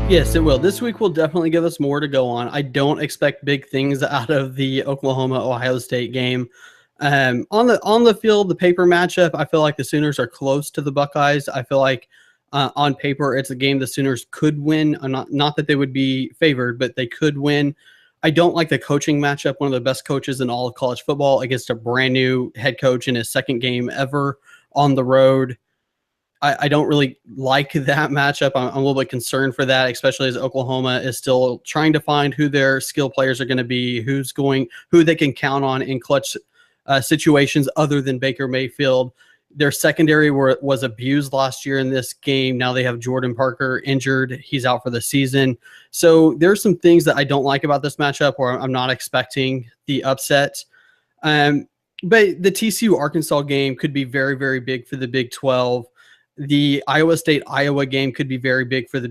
Yes, it will. This week will definitely give us more to go on. I don't expect big things out of the Oklahoma-Ohio State game. On the field, the paper matchup, I feel like the Sooners are close to the Buckeyes. I feel like on paper, it's a game the Sooners could win. Not that they would be favored, but they could win. I don't like the coaching matchup. One of the best coaches in all of college football against a brand new head coach in his second game ever on the road. I don't really like that matchup. I'm a little bit concerned for that, especially as Oklahoma is still trying to find who their skill players are going to be, who they can count on in clutch situations other than Baker Mayfield. Their secondary was abused last year in this game. Now they have Jordan Parker injured. He's out for the season. So there's some things that I don't like about this matchup where I'm not expecting the upset. But the TCU Arkansas game could be very, very big for the Big 12. The Iowa State-Iowa game could be very big for the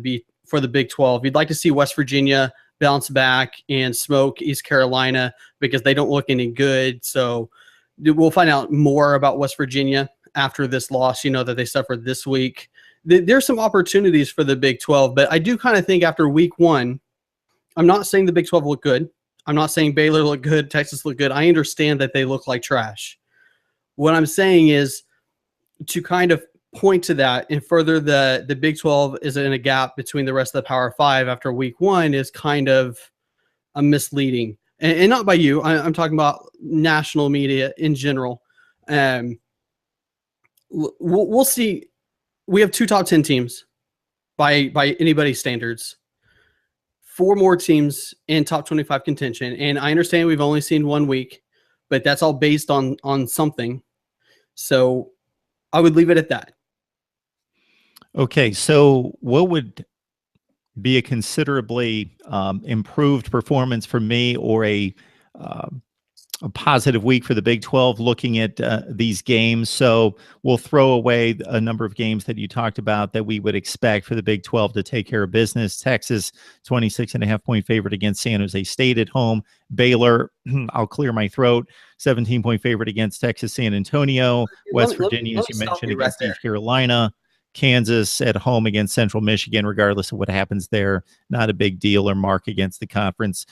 Big 12. You'd like to see West Virginia bounce back and smoke East Carolina because they don't look any good. So we'll find out more about West Virginia after this loss, that they suffered this week. There's some opportunities for the Big 12, but I do kind of think after week 1, I'm not saying the Big 12 looked good. I'm not saying Baylor looked good, Texas looked good. I understand that they look like trash. What I'm saying is to kind of point to that and further the Big 12 is in a gap between the rest of the Power 5 after week 1 is kind of a misleading. And not by you. I'm talking about national media in general. We'll see. We have 2 top 10 teams by anybody's standards. 4 more teams in top 25 contention. And I understand we've only seen 1 week, but that's all based on something. So I would leave it at that. Okay, so what would be a considerably improved performance for me or a positive week for the Big 12 looking at these games? So we'll throw away a number of games that you talked about that we would expect for the Big 12 to take care of business. Texas, 26.5-point favorite against San Jose State at home. Baylor, I'll clear my throat, 17-point favorite against Texas San Antonio. West Virginia, as you mentioned, against East Carolina. Kansas at home against Central Michigan, regardless of what happens there, not a big deal or mark against the conference.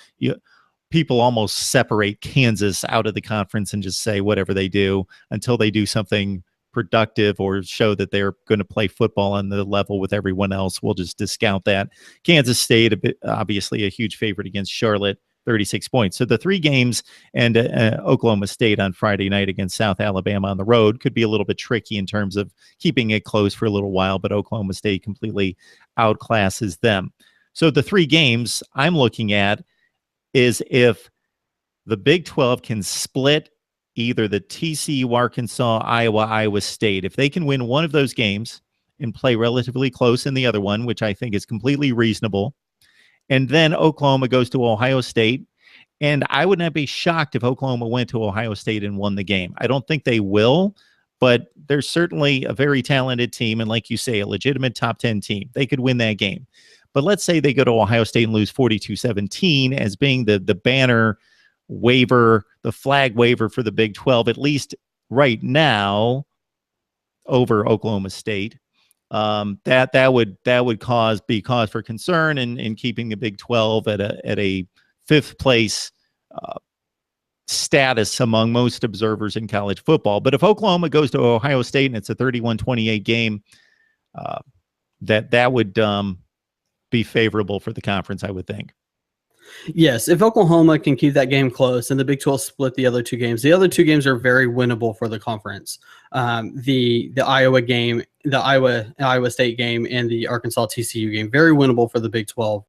People almost separate Kansas out of the conference and just say whatever they do until they do something productive or show that they're going to play football on the level with everyone else. We'll just discount that. Kansas State, obviously a huge favorite against Charlotte, 36 points. So the 3 games and Oklahoma State on Friday night against South Alabama on the road could be a little bit tricky in terms of keeping it close for a little while, but Oklahoma State completely outclasses them. So the 3 games I'm looking at is if the Big 12 can split either the TCU, Arkansas, Iowa State. If they can win one of those games and play relatively close in the other one, which I think is completely reasonable, and then Oklahoma goes to Ohio State. And I would not be shocked if Oklahoma went to Ohio State and won the game. I don't think they will, but they're certainly a very talented team. And like you say, a legitimate top 10 team. They could win that game. But let's say they go to Ohio State and lose 42-17 as being the banner waiver, the flag waiver for the Big 12, at least right now, over Oklahoma State. That would be cause for concern in keeping the Big 12 at a 5th place status among most observers in college football. But if Oklahoma goes to Ohio State and it's a 31-28 game, that would be favorable for the conference, I would think. Yes, if Oklahoma can keep that game close and the Big 12 split the other 2 games, the other 2 games are very winnable for the conference. The Iowa game, the Iowa State game, and the Arkansas TCU game, very winnable for the Big 12.